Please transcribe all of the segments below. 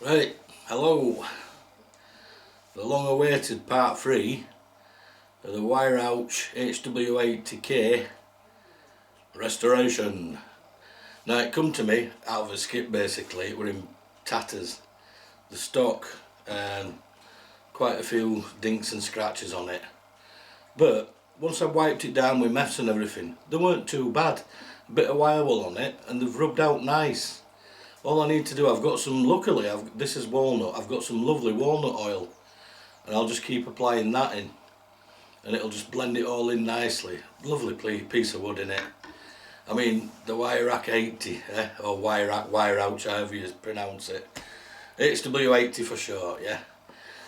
Right, hello. The long-awaited part 3 of the Weihrauch HW80 Restoration. Now it come to me out of a skip basically. It were in tatters, the stock, and quite a few dinks and scratches on it. But once I wiped it down with meths and everything, they weren't too bad. A bit of wire wool on it and they've rubbed out nice. All I need to do, I've got some, luckily, this is walnut, I've got some lovely walnut oil, and I'll just keep applying that in, and it'll just blend it all in nicely. Lovely piece of wood in it. I mean, the Weihrauch 80, or Weihrauch, however you pronounce it. HW80 for short, yeah.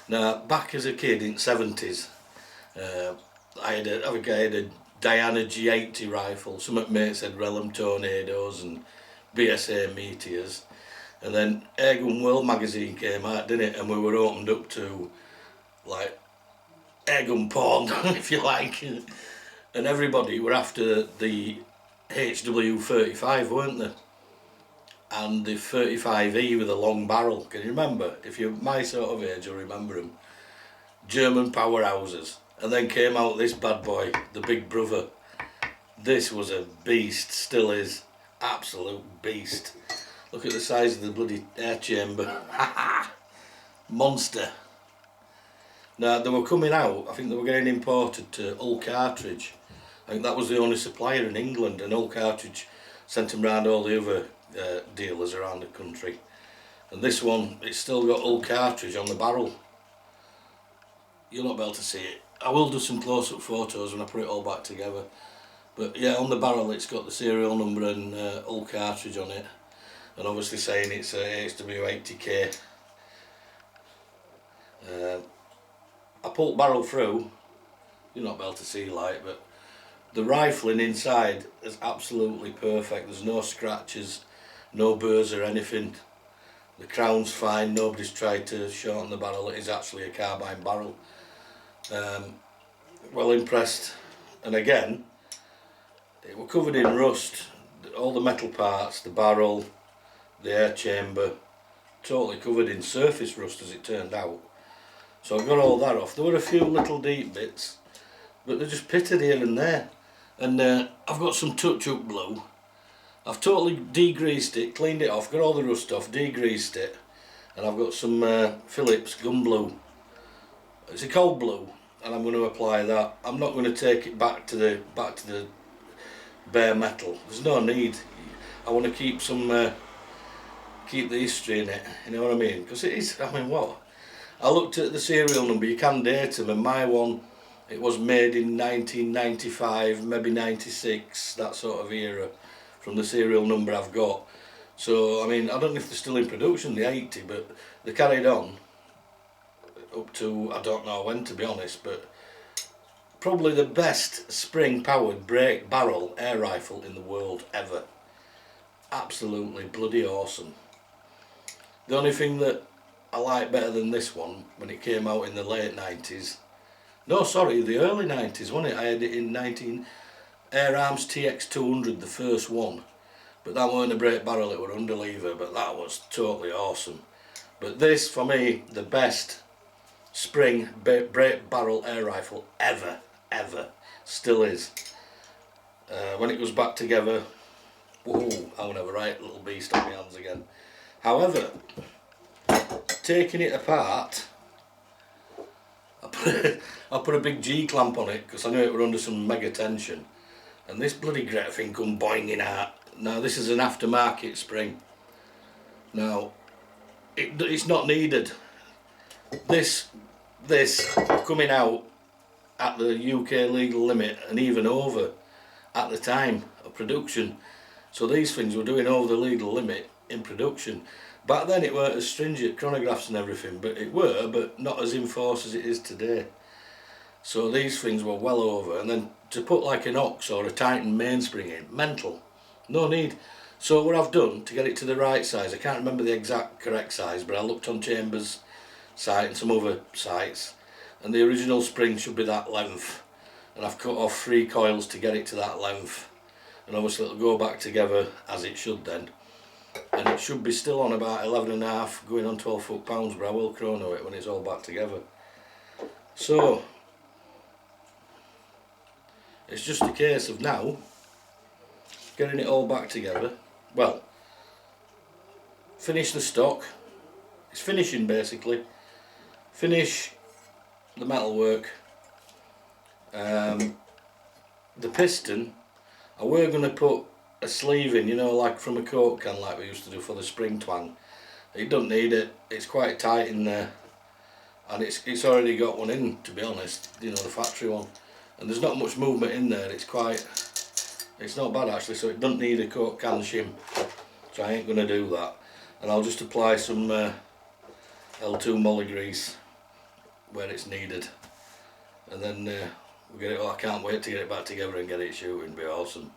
Now, back as a kid in the 70s, I had a Diana G80 rifle. Some of my mates had Realm Tornadoes and BSA Meteors, and then Airgun World magazine came out, didn't it, and we were opened up to like airgun porn if you like, and everybody were after the HW35, weren't they, and the 35E with a long barrel. Can you remember? If you're my sort of age you'll remember them. German powerhouses. And then came out this bad boy, the Big Brother. This was a beast, still is. Absolute beast. Look at the size of the bloody air chamber. Monster. Now they were coming out, I think they were getting imported to Hull Cartridge. I think that was the only supplier in England, and Hull Cartridge sent them round all the other dealers around the country. And this one, it's still got Hull Cartridge on the barrel. You'll not be able to see it. I will do some close-up photos when I put it all back together. But yeah, on the barrel it's got the serial number and Hull Cartridge on it, and obviously saying it's a HW80K. I pulled barrel through, you're not able to see like, but the rifling inside is absolutely perfect. There's no scratches, no burrs or anything. The crown's fine, nobody's tried to shorten the barrel. It is actually a carbine barrel. Well impressed, and again, it were covered in rust, all the metal parts, the barrel, the air chamber, totally covered in surface rust as it turned out. So I got all that off. There were a few little deep bits, but they're just pitted here and there. And I've got some touch-up blue. I've totally degreased it, cleaned it off, got all the rust off, degreased it, and I've got some Phillips gun blue. It's a cold blue, and I'm going to apply that. I'm not going to take it back to the bare metal. There's no need. I want to keep some keep the history in it, you know what I mean, because it is, I mean, what, I looked at the serial number, you can date them, and my one, it was made in 1995, maybe 96, that sort of era, from the serial number I've got. So I mean, I don't know if they're still in production, the 80, but they carried on up to, I don't know when to be honest, but probably the best spring-powered brake barrel air rifle in the world ever. Absolutely bloody awesome. The only thing that I like better than this one, when it came out in the late 90s, no sorry, the early 90s, wasn't it? I had it in Air Arms TX200, the first one, but that weren't a brake barrel, it were underlever, but that was totally awesome. But this, for me, the best spring brake barrel air rifle ever, still is. When it goes back together, whoa, I'm gonna have a right little beast on my hands again. However, taking it apart, I put a big G clamp on it because I knew it were under some mega tension, and this bloody great thing come boinging out. Now this is an aftermarket spring. Now it's not needed. This coming out at the UK legal limit and even over at the time of production. So these things were doing over the legal limit in production. Back then it weren't as stringent, chronographs and everything, but it were, but not as in force as it is today. So these things were well over, and then to put like an Ox or a Titan mainspring in, mental, no need. So what I've done to get it to the right size, I can't remember the exact correct size, but I looked on Chambers' site and some other sites, and the original spring should be that length, and I've cut off 3 coils to get it to that length, and obviously it'll go back together as it should then. and it should be still on about 11.5 going on 12 foot-pounds, but I will chrono it when it's all back together. So it's just a case of now getting it all back together. Well, finish the stock, it's finishing basically, finish the metalwork. The piston, I were going to put a sleeve in, you know, like from a Coke can like we used to do for the spring twang. It don't need it, it's quite tight in there, and it's already got one in, to be honest, you know, the factory one, and there's not much movement in there. It's not bad actually, so it doesn't need a Coke can shim, so I ain't going to do that. And I'll just apply some L2 moly grease where it's needed, and then we'll get it. Oh, I can't wait to get it back together and get it shooting. It'll be awesome,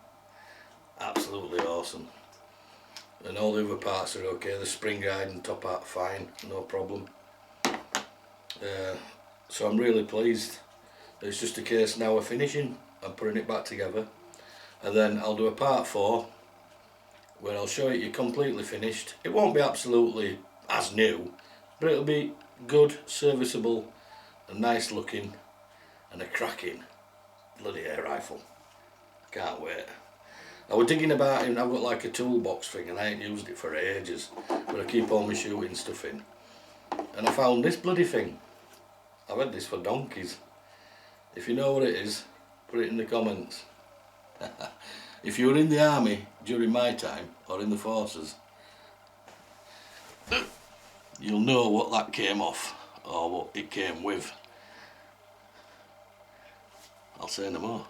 absolutely awesome. And all the other parts are okay. The spring guide and top part fine, no problem. So I'm really pleased. It's just a case now of finishing and putting it back together, and then I'll do a part 4 where I'll show you completely finished. It won't be absolutely as new, but it'll be good, serviceable and nice looking, and a cracking bloody air rifle. I can't wait. I was digging about it, and I've got like a toolbox thing and I ain't used it for ages, but I keep all my shooting stuff in, and I found this bloody thing. I've had this for donkeys. If you know what it is, put it in the comments. If you were in the army during my time, or in the forces, you'll know what that came off, or what it came with. I'll say no more.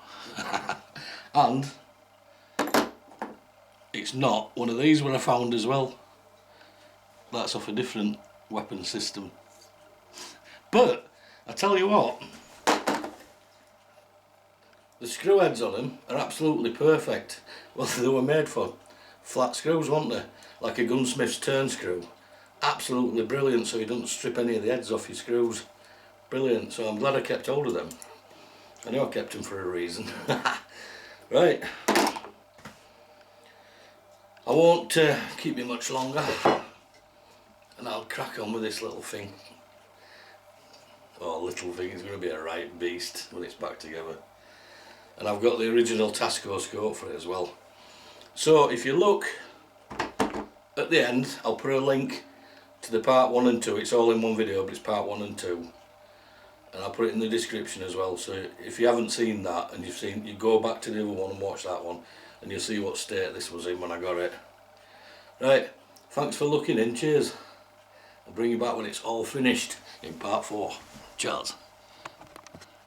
And it's not one of these what I found as well. That's off a different weapon system. But I tell you what, the screw heads on them are absolutely perfect. Well, they were made for flat screws, weren't they? Like a gunsmith's turn screw. Absolutely brilliant, so you don't strip any of the heads off your screws. Brilliant, so I'm glad I kept hold of them. I know I kept them for a reason. Right. I won't keep you much longer, and I'll crack on with this little thing. Oh, little thing, it's going to be a right beast when it's back together. And I've got the original Tasco scope for it as well. So if you look at the end, I'll put a link to the part 1 and 2. It's all in one video, but it's part 1 and 2. And I'll put it in the description as well. So if you haven't seen that, and you go back to the other one and watch that one, and you'll see what state this was in when I got it. Right, thanks for looking in, cheers. I'll bring you back when it's all finished in part 4. Cheers.